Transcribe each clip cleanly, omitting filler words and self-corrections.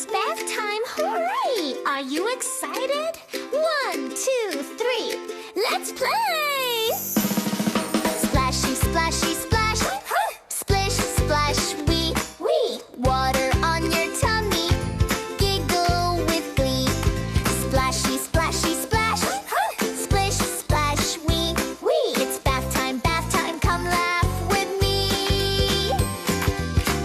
It's bath time, hooray! Are you excited? 1, 2, 3, let's play! Splashy, splashy, splash, splish, splash, wee, water on your tummy, giggle with glee. Splashy, splashy, splash, splish, splash, wee, it's bath time, come laugh with me.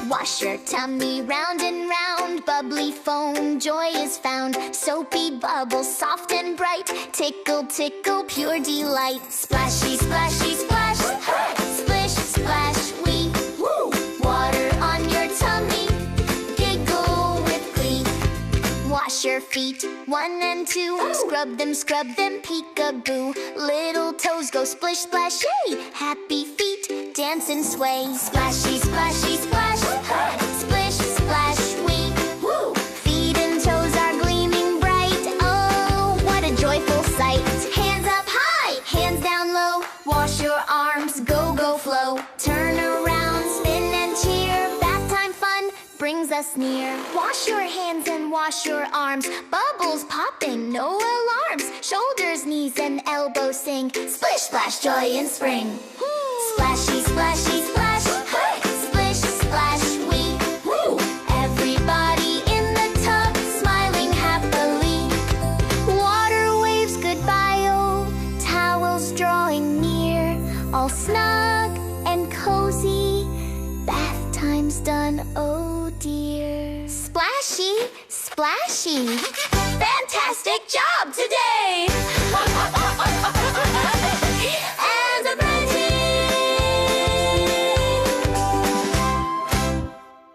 Wash your tummy round and round, bubbly foam, joy is found. Soapy bubbles, soft and bright, tickle, tickle, pure delight. Splashy, splashy, splash, splish, splash, wee, water on your tummy, giggle with glee. Wash your feet, 1 and 2, scrub them, peekaboo. Little toes go splish, splash, yay! Happy feet, dance and sway. Splashy, splashy, splash, splish, splash, wee, feet and toes are gleaming bright. Oh, what a joyful sight! Hands up high, hands down low. Wash your arms, go, go, flow. Turn around, spin and cheer. Bath time fun brings us near. Wash your hands and wash your arms. Bubbles popping, no alarms. Shoulders, knees and elbows sing. Splish, splash, joy in spring. Splashy, splashy, splash, splish, splash, wee, everybody in the tub smiling happily. Water waves goodbye, oh, towels drawing near. All snug and cozy, bath time's done, oh dear. Splashy, splashy, fantastic job today!